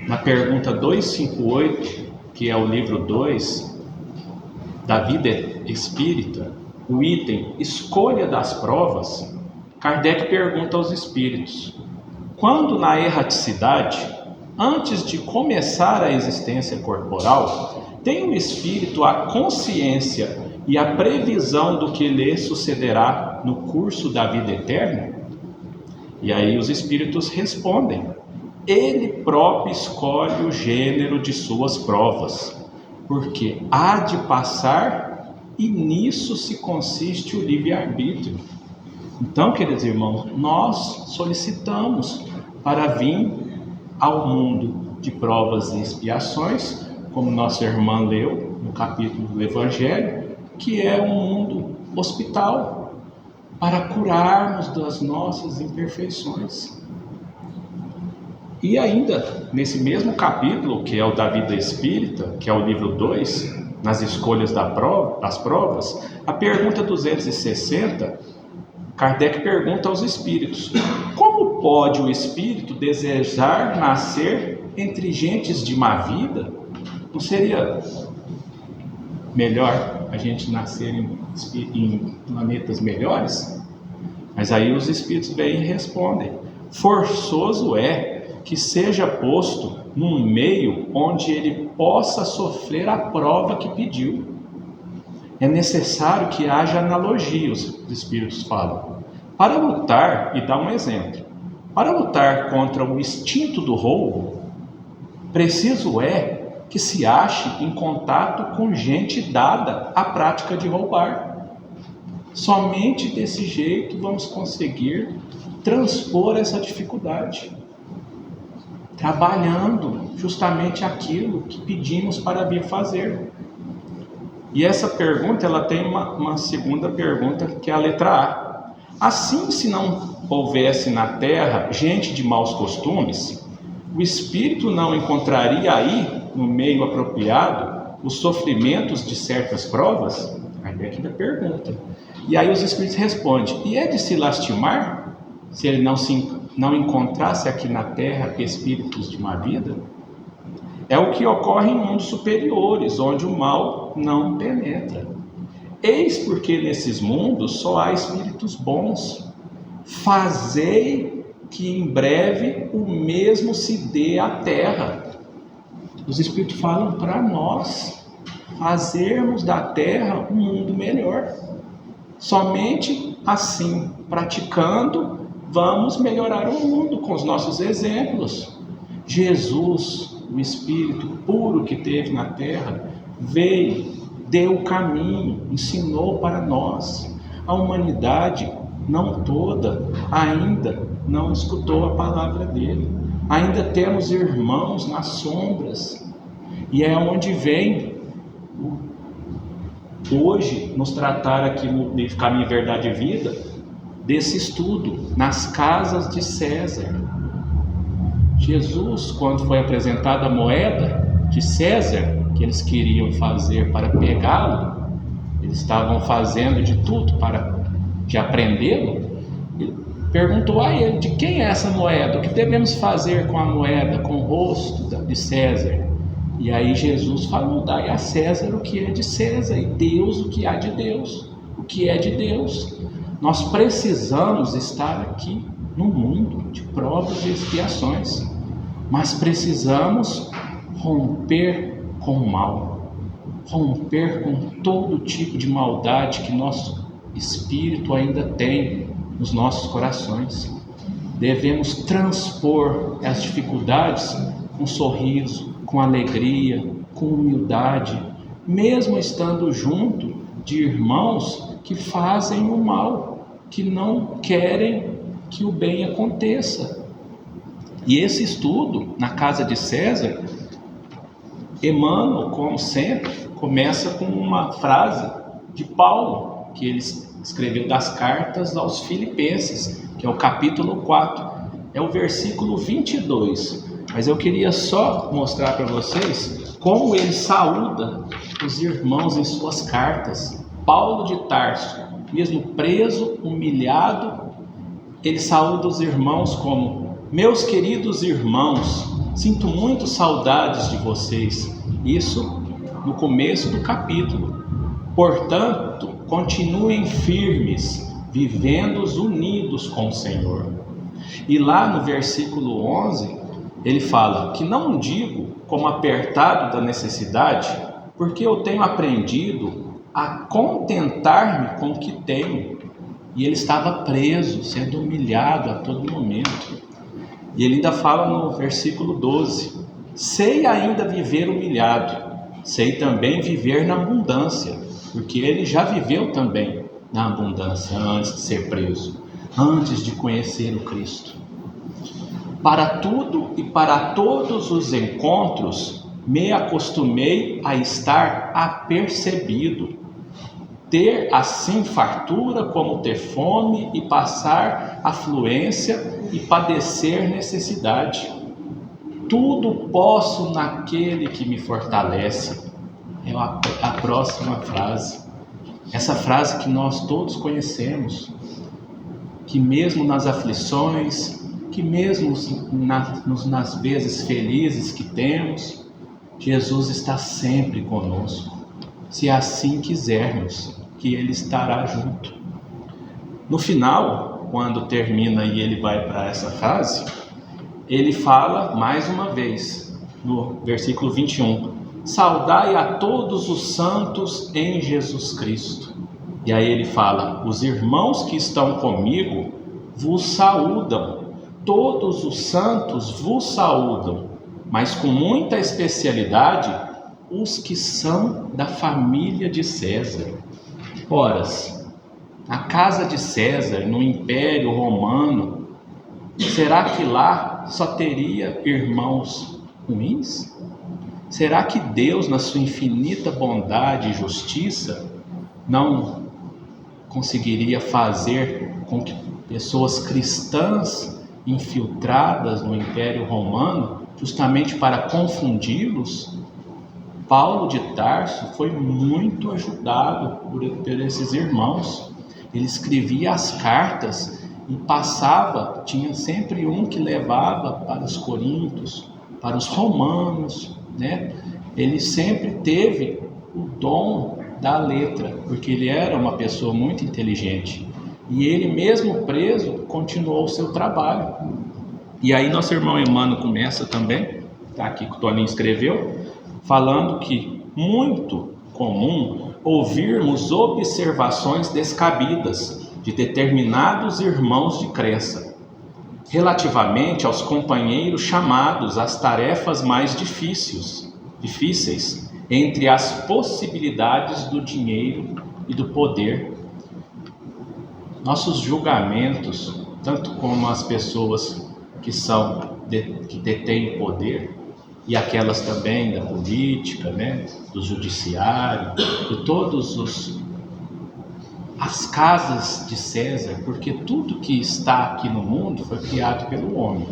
na pergunta 258, que é o livro 2 da vida espírita, o item Escolha das Provas, Kardec pergunta aos espíritos: quando na erraticidade, antes de começar a existência corporal, tem o espírito a consciência e a previsão do que lhe sucederá no curso da vida eterna? E aí os espíritos respondem: ele próprio escolhe o gênero de suas provas, porque há de passar, e nisso se consiste o livre-arbítrio. Então, queridos irmãos, nós solicitamos para vir ao mundo de provas e expiações, como nossa irmã leu no capítulo do Evangelho, que é um mundo hospital, para curarmos das nossas imperfeições. E ainda, nesse mesmo capítulo, que é o da vida espírita, que é o livro 2, nas escolhas das provas, a pergunta 260, Kardec pergunta aos espíritos: como pode o espírito desejar nascer entre gentes de má vida? Não seria melhor a gente nascer em planetas melhores? Mas aí os espíritos vêm e respondem: forçoso é que seja posto num meio onde ele possa sofrer a prova que pediu. É necessário que haja analogia, os espíritos falam. Para lutar, e dá um exemplo, para lutar contra o instinto do roubo, preciso é que se ache em contato com gente dada à prática de roubar. Somente desse jeito vamos conseguir transpor essa dificuldade, trabalhando justamente aquilo que pedimos para vir fazer. E essa pergunta, ela tem uma segunda pergunta, que é a letra A. Assim, se não houvesse na terra gente de maus costumes, o espírito não encontraria aí, no meio apropriado, os sofrimentos de certas provas? Aí é que da pergunta. E aí os espíritos respondem: e é de se lastimar se ele não encontrasse aqui na terra espíritos de má vida? É o que ocorre em mundos superiores, onde o mal não penetra. Eis porque nesses mundos só há espíritos bons. Fazei que em breve o mesmo se dê à terra. Os espíritos falam para nós fazermos da terra um mundo melhor. Somente assim, praticando, vamos melhorar o mundo com os nossos exemplos. Jesus, o Espírito puro que teve na terra, veio, deu o caminho, ensinou para nós. A humanidade, não toda, ainda não escutou a palavra dele. Ainda temos irmãos nas sombras. E é onde vem hoje nos tratar aqui no livro Caminho, Verdade e Vida, desse estudo nas casas de César. Jesus, quando foi apresentada a moeda de César, que eles queriam fazer para pegá-lo, eles estavam fazendo de tudo para aprendê-lo, ele perguntou a ele: de quem é essa moeda? O que devemos fazer com a moeda, com o rosto de César? E aí Jesus falou: dai a César o que é de César, e Deus o que há de Deus, o que é de Deus. Nós precisamos estar aqui no mundo de provas e expiações, mas precisamos romper com o mal, romper com todo tipo de maldade que nosso espírito ainda tem nos nossos corações. Devemos transpor as dificuldades com sorriso, com alegria, com humildade, mesmo estando junto de irmãos que fazem o mal, que não querem que o bem aconteça. E esse estudo na casa de César, Emmanuel, como sempre, começa com uma frase de Paulo, que ele escreveu das cartas aos Filipenses, que é o capítulo 4, é o versículo 22. Mas eu queria só mostrar para vocês como ele saúda os irmãos em suas cartas. Paulo de Tarso, mesmo preso, humilhado, ele saúda os irmãos como: meus queridos irmãos, sinto muito saudades de vocês. Isso no começo do capítulo. Portanto, continuem firmes, vivendo unidos com o Senhor. E lá no versículo 11, ele fala que não digo como apertado da necessidade, porque eu tenho aprendido a contentar-me com o que tenho. E ele estava preso, sendo humilhado a todo momento. E ele ainda fala no versículo 12: sei ainda viver humilhado, sei também viver na abundância, porque ele já viveu também na abundância antes de ser preso, antes de conhecer o Cristo. Para tudo e para todos os encontros me acostumei a estar apercebido, ter assim fartura como ter fome, e passar afluência e padecer necessidade. Tudo posso naquele que me fortalece. É a próxima frase. Essa frase que nós todos conhecemos, que mesmo nas aflições, que mesmo nas vezes felizes que temos, Jesus está sempre conosco. Se assim quisermos, que Ele estará junto. No final, quando termina e ele vai para essa frase, ele fala mais uma vez, no versículo 21, saudai a todos os santos em Jesus Cristo. E aí ele fala, os irmãos que estão comigo vos saúdam, todos os santos vos saúdam, mas com muita especialidade os que são da família de César. Ora, na casa de César, no Império Romano, será que lá só teria irmãos ruins? Será que Deus, na sua infinita bondade e justiça, não conseguiria fazer com que pessoas cristãs infiltradas no Império Romano, justamente para confundi-los? Paulo de Tarso foi muito ajudado por esses irmãos. Ele escrevia as cartas e passava, tinha sempre um que levava para os coríntios, para os romanos, né? Ele sempre teve o dom da letra, porque ele era uma pessoa muito inteligente. E ele mesmo preso, continuou o seu trabalho. E aí nosso irmão Emmanuel começa também, tá aqui que o Toninho escreveu, falando que muito comum ouvirmos observações descabidas de determinados irmãos de crença, relativamente aos companheiros chamados às tarefas mais difíceis, entre as possibilidades do dinheiro e do poder. Nossos julgamentos, tanto como as pessoas que detêm poder, e aquelas também da política, né, do judiciário, de todos as casas de César, porque tudo que está aqui no mundo foi criado pelo homem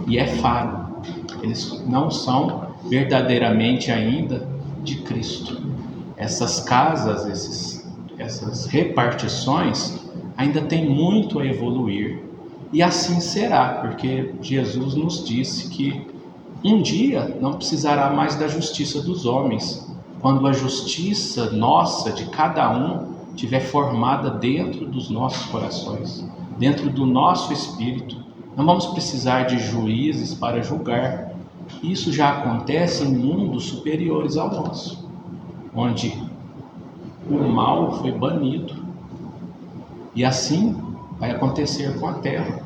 e é falho. Eles não são verdadeiramente ainda de Cristo. Essas casas, essas repartições ainda têm muito a evoluir, e assim será, porque Jesus nos disse que um dia não precisará mais da justiça dos homens, quando a justiça nossa, de cada um, estiver formada dentro dos nossos corações, dentro do nosso espírito. Não vamos precisar de juízes para julgar. Isso já acontece em mundos superiores ao nosso, onde o mal foi banido. E assim vai acontecer com a terra.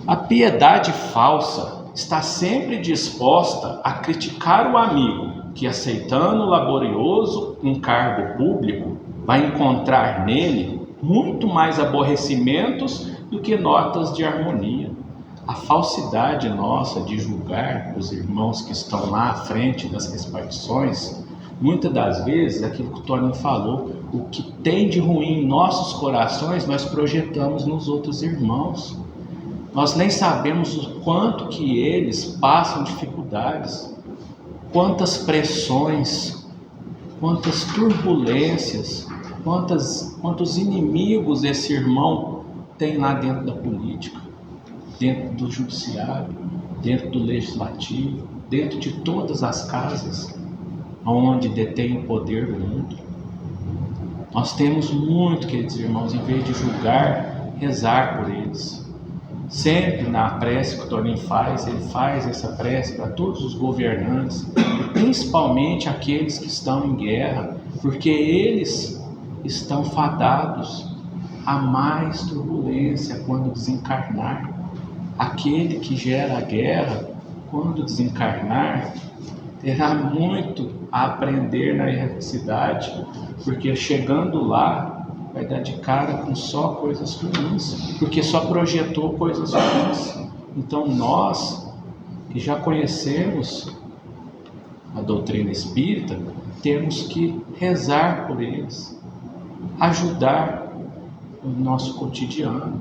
A piedade falsa está sempre disposta a criticar o amigo que, aceitando laborioso encargo público, vai encontrar nele muito mais aborrecimentos do que notas de harmonia. A falsidade nossa de julgar os irmãos que estão lá à frente das repartições, muitas das vezes, aquilo que o Tony falou, o que tem de ruim em nossos corações, nós projetamos nos outros irmãos. Nós nem sabemos o quanto que eles passam dificuldades, quantas pressões, quantas turbulências, quantos inimigos esse irmão tem lá dentro da política, dentro do judiciário. dentro do legislativo, dentro de todas as casas onde detém o poder do mundo. Nós temos muito, queridos irmãos, em vez de julgar, rezar por eles. Sempre na prece que o Toninho faz, ele faz essa prece para todos os governantes, principalmente aqueles que estão em guerra, porque eles estão fadados a mais turbulência quando desencarnar. Aquele que gera a guerra, quando desencarnar, terá muito a aprender na erraticidade, porque chegando lá, vai dar de cara com só coisas ruins, porque só projetou coisas ruins. Então nós, que já conhecemos a doutrina espírita, temos que rezar por eles, ajudar o nosso cotidiano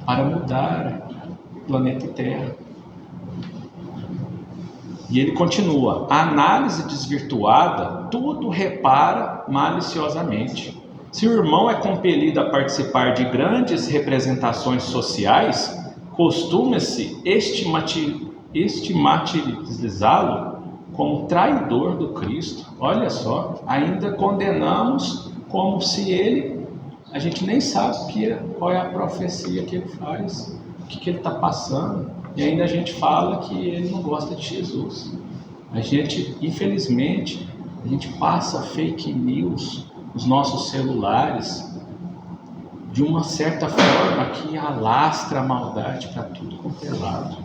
para mudar o planeta Terra. E ele continua: a análise desvirtuada tudo repara maliciosamente. Se o irmão é compelido a participar de grandes representações sociais, costuma-se estigmatizá-lo como traidor do Cristo. Olha só, ainda condenamos como se a gente nem sabe qual é a profecia que ele faz, o que ele está passando, e ainda a gente fala que ele não gosta de Jesus. Infelizmente, a gente passa fake news nos nossos celulares de uma certa forma que alastra a maldade para tudo quanto é lado.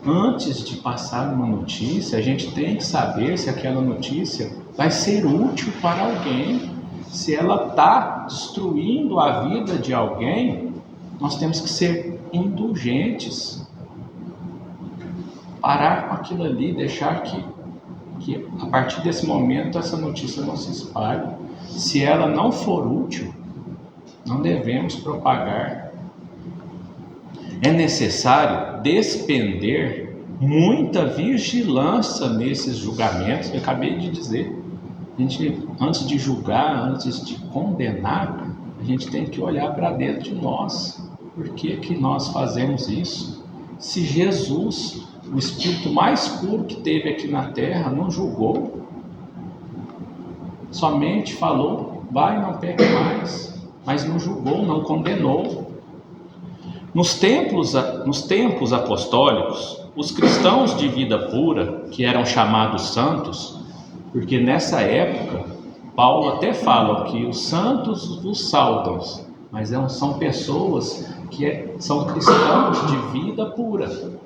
Antes de passar uma notícia, a gente tem que saber se aquela notícia vai ser útil para alguém. Se ela está destruindo a vida de alguém, nós temos que ser indulgentes, parar com aquilo ali, deixar que a partir desse momento essa notícia não se espalhe. Se ela não for útil, não devemos propagar. É necessário despender muita vigilância nesses julgamentos. Eu acabei de dizer, antes de julgar, antes de condenar, a gente tem que olhar para dentro de nós. Por que nós fazemos isso? Se Jesus, o Espírito mais puro que teve aqui na Terra, não julgou, somente falou, vai, não peque mais, mas não julgou, não condenou. Nos tempos apostólicos, os cristãos de vida pura, que eram chamados santos, porque nessa época, Paulo até fala que os santos vos saudam, mas são pessoas que são cristãos de vida pura.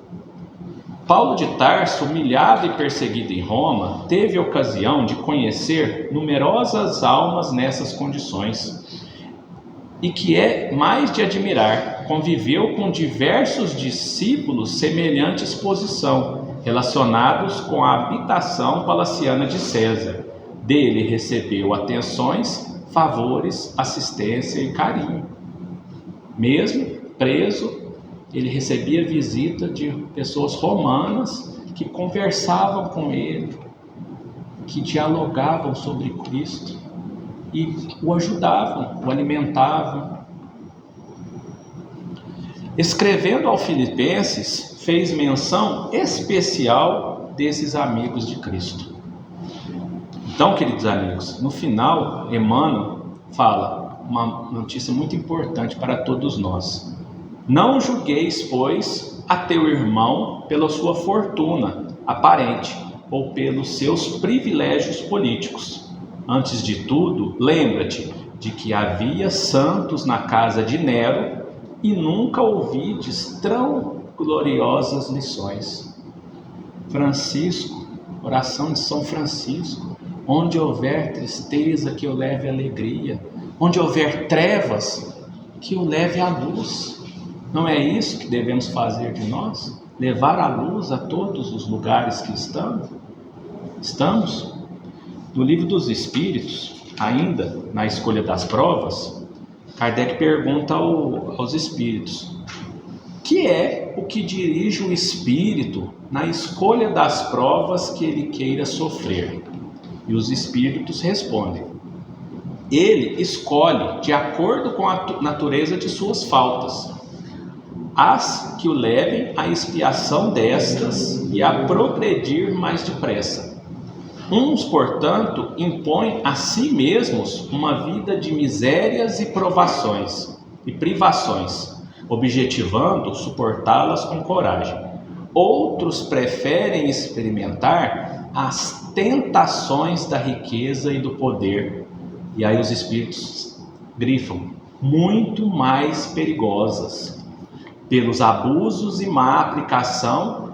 Paulo de Tarso, humilhado e perseguido em Roma, teve ocasião de conhecer numerosas almas nessas condições, e que é mais de admirar, conviveu com diversos discípulos semelhantes posição, relacionados com a habitação palaciana de César. Dele recebeu atenções, favores, assistência e carinho. Mesmo preso, ele recebia visita de pessoas romanas que conversavam com ele, que dialogavam sobre Cristo e o ajudavam, o alimentavam. Escrevendo ao Filipenses, fez menção especial desses amigos de Cristo. Então, queridos amigos, no final, Emmanuel fala uma notícia muito importante para todos nós. Não julgueis, pois, a teu irmão pela sua fortuna aparente ou pelos seus privilégios políticos. Antes de tudo, lembra-te de que havia santos na casa de Nero e nunca ouvides tão gloriosas lições. Francisco, oração de São Francisco: onde houver tristeza, que eu leve alegria; onde houver trevas, que eu leve a luz. Não é isso que devemos fazer de nós? Levar a luz a todos os lugares que estamos? No Livro dos Espíritos, ainda na escolha das provas, Kardec pergunta aos espíritos: que é o que dirige o espírito na escolha das provas que ele queira sofrer? E os espíritos respondem: ele escolhe de acordo com a natureza de suas faltas. as que o levem à expiação destas e a progredir mais depressa. Uns, portanto, impõem a si mesmos uma vida de misérias e provações e privações, objetivando suportá-las com coragem. Outros preferem experimentar as tentações da riqueza e do poder, e aí os espíritos grifam, muito mais perigosas, pelos abusos e má aplicação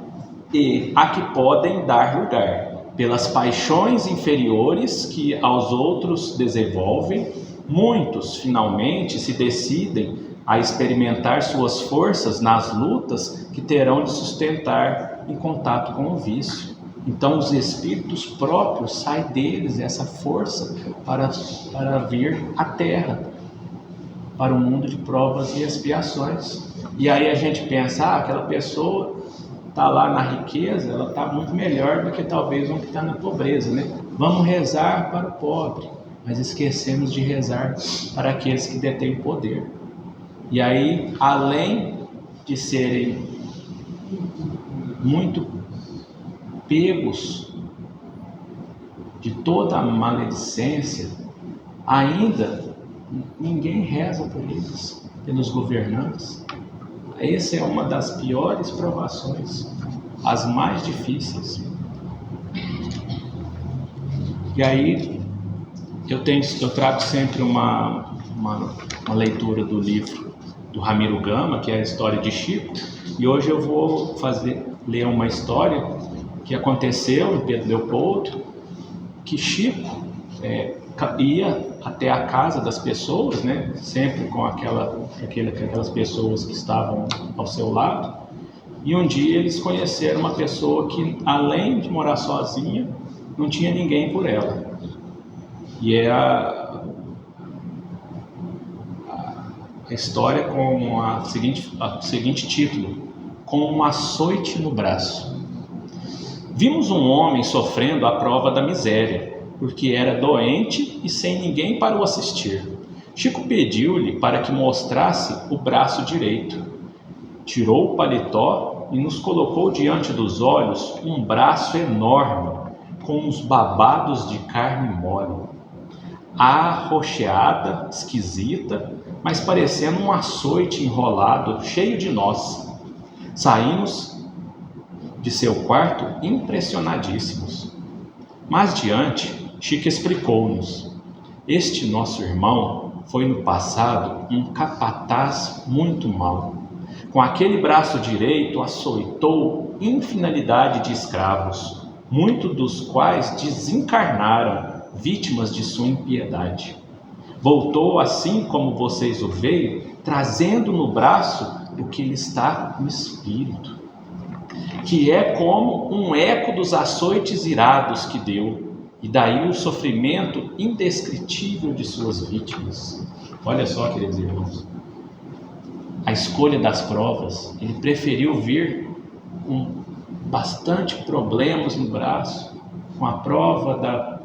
e a que podem dar lugar, pelas paixões inferiores que aos outros desenvolvem. Muitos finalmente se decidem a experimentar suas forças nas lutas que terão de sustentar em contato com o vício. Então os espíritos próprios saem deles essa força para vir à Terra, para o mundo de provas e expiações. E aí a gente pensa, aquela pessoa está lá na riqueza, ela está muito melhor do que talvez um que está na pobreza, né? Vamos rezar para o pobre, mas esquecemos de rezar para aqueles que detêm poder. E aí, além de serem muito pegos de toda a maledicência, ainda ninguém reza por eles, pelos governantes. Essa é uma das piores provações, as mais difíceis. E aí eu trago sempre uma leitura do livro do Ramiro Gama, que é a história de Chico, e hoje eu vou ler uma história que aconteceu em Pedro Leopoldo, que Chico ia até a casa das pessoas, né? Sempre com aquelas pessoas que estavam ao seu lado, e um dia eles conheceram uma pessoa que, além de morar sozinha, não tinha ninguém por ela, e é a história com o seguinte título: Com um açoite no braço. Vimos um homem sofrendo a prova da miséria, porque era doente e sem ninguém para o assistir. Chico pediu-lhe para que mostrasse o braço direito. Tirou o paletó e nos colocou diante dos olhos um braço enorme, com uns babados de carne mole, arroxeada, esquisita, mas parecendo um açoite enrolado, cheio de nós. Saímos de seu quarto impressionadíssimos. Mais diante, Chico explicou-nos: este nosso irmão foi no passado um capataz muito mau. Com aquele braço direito açoitou infinidade de escravos, muitos dos quais desencarnaram, vítimas de sua impiedade. Voltou assim como vocês o veem, trazendo no braço o que lhe está no espírito, que é como um eco dos açoites irados que deu, e daí o sofrimento indescritível de suas vítimas. Olha só, queridos irmãos, a escolha das provas. Ele preferiu vir com bastante problemas no braço, com a prova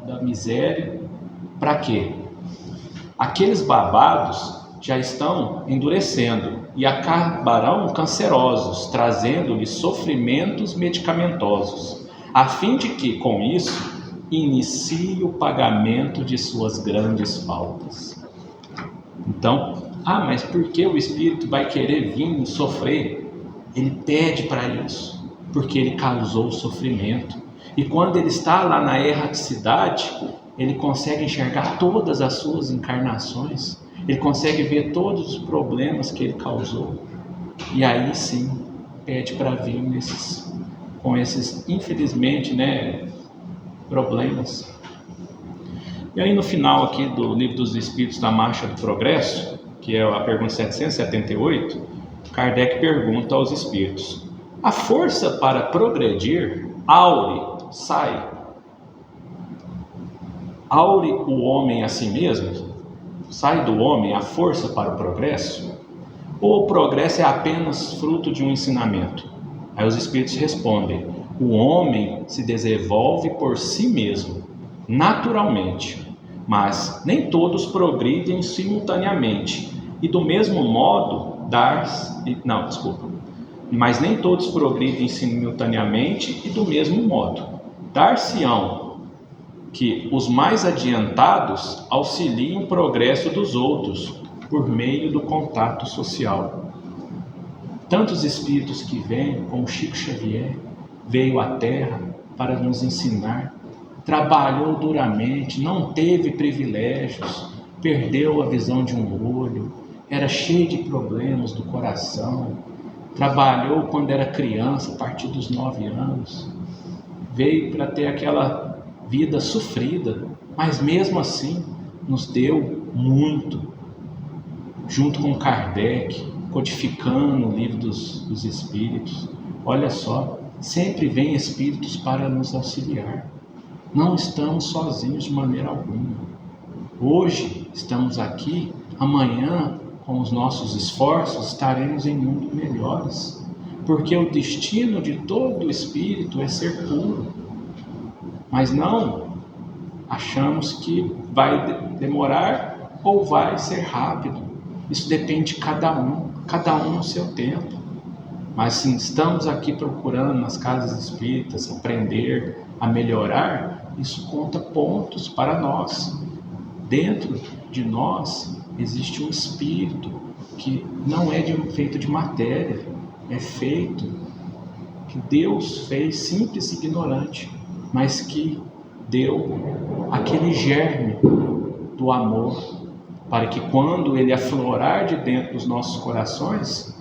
da miséria. Para quê? Aqueles babados já estão endurecendo e acabarão cancerosos, trazendo-lhe sofrimentos medicamentosos, a fim de que, com isso, inicie o pagamento de suas grandes faltas. Então, mas por que o espírito vai querer vir sofrer? Ele pede para isso, porque ele causou sofrimento. E quando ele está lá na erraticidade, ele consegue enxergar todas as suas encarnações, ele consegue ver todos os problemas que ele causou, e aí sim pede para vir com esses, infelizmente, problemas. E aí no final aqui do Livro dos Espíritos da Marcha do Progresso, que é a pergunta 778, Kardec pergunta aos espíritos: a força para progredir sai aure o homem a si mesmo? Sai do homem a força para o progresso? Ou o progresso é apenas fruto de um ensinamento? Aí os espíritos respondem: o homem se desenvolve por si mesmo, naturalmente, mas nem todos progridem simultaneamente, e do mesmo modo mas nem todos progridem simultaneamente e do mesmo modo. Dar-se-ão que os mais adiantados auxiliem o progresso dos outros por meio do contato social. Tantos espíritos que vêm, como Chico Xavier, veio à Terra para nos ensinar, trabalhou duramente, não teve privilégios, perdeu a visão de um olho, era cheio de problemas do coração, trabalhou quando era criança, a partir dos 9 anos, veio para ter aquela vida sofrida, mas mesmo assim nos deu muito, junto com Kardec, codificando o livro dos Espíritos. Olha só, sempre vem espíritos para nos auxiliar. Não estamos sozinhos de maneira alguma. Hoje estamos aqui, amanhã, com os nossos esforços, estaremos em mundos melhores, porque o destino de todo espírito é ser puro. Mas não achamos que vai demorar ou vai ser rápido. Isso depende de cada um no seu tempo. Mas se estamos aqui procurando nas casas espíritas aprender a melhorar, isso conta pontos para nós. Dentro de nós existe um espírito que não é feito de matéria, é feito que Deus fez simples e ignorante, mas que deu aquele germe do amor, para que quando ele aflorar de dentro dos nossos corações,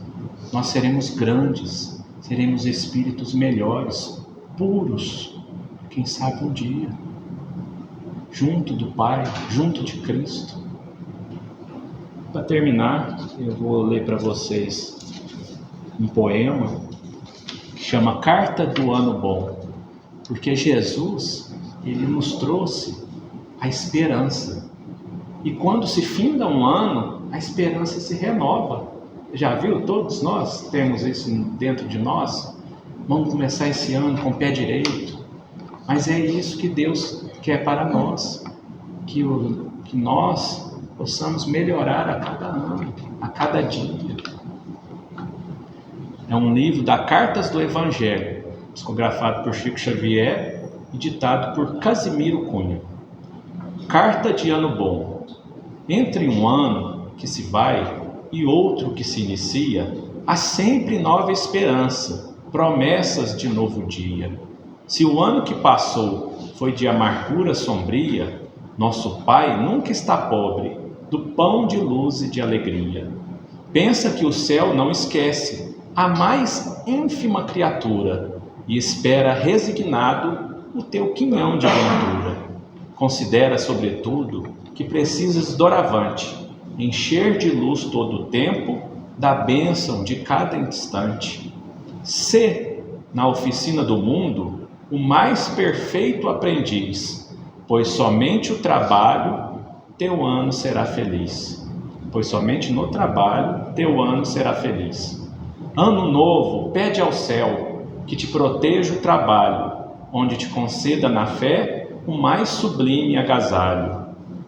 nós seremos grandes, seremos espíritos melhores, puros, quem sabe um dia, junto do Pai, junto de Cristo. Para terminar, eu vou ler para vocês um poema que chama Carta do Ano Bom, porque Jesus, ele nos trouxe a esperança. E quando se finda um ano, a esperança se renova. Já viu? Todos nós temos isso dentro de nós. Vamos começar esse ano com o pé direito. Mas é isso que Deus quer para nós. Que nós possamos melhorar a cada ano, a cada dia. É um livro da Cartas do Evangelho, psicografado por Chico Xavier e ditado por Casimiro Cunha. Carta de Ano Bom. Entre um ano que se vai e outro que se inicia, há sempre nova esperança, promessas de novo dia. Se o ano que passou foi de amargura sombria, nosso Pai nunca está pobre do pão de luz e de alegria. Pensa que o céu não esquece a mais ínfima criatura e espera resignado o teu quinhão de ventura. Considera, sobretudo, que precisas doravante encher de luz todo o tempo da bênção de cada instante. Sê, na oficina do mundo, o mais perfeito aprendiz, pois somente o trabalho teu ano será feliz. Pois somente no trabalho teu ano será feliz. Ano novo, pede ao céu que te proteja o trabalho, onde te conceda na fé o mais sublime agasalho.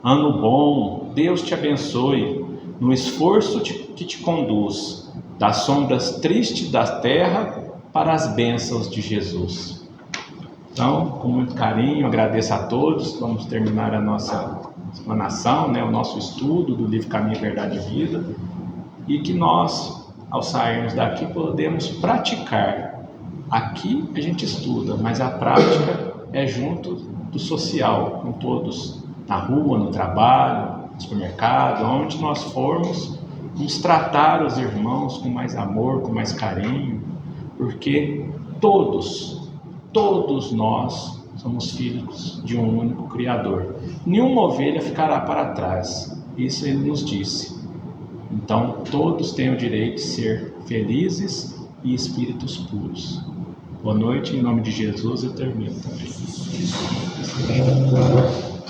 Ano bom, Deus te abençoe no esforço que te conduz das sombras tristes da terra para as bênçãos de Jesus. Então, com muito carinho, agradeço a todos. Vamos terminar a nossa explanação, o nosso estudo do livro Caminho, Verdade e Vida, e que nós, ao sairmos daqui, podemos praticar. Aqui a gente estuda, mas a prática é junto do social, com todos, na rua, no trabalho, no supermercado, onde nós formos, vamos tratar os irmãos com mais amor, com mais carinho, porque todos nós somos filhos de um único Criador. Nenhuma ovelha ficará para trás, isso ele nos disse. Então, todos têm o direito de ser felizes e espíritos puros. Boa noite, em nome de Jesus eu termino também.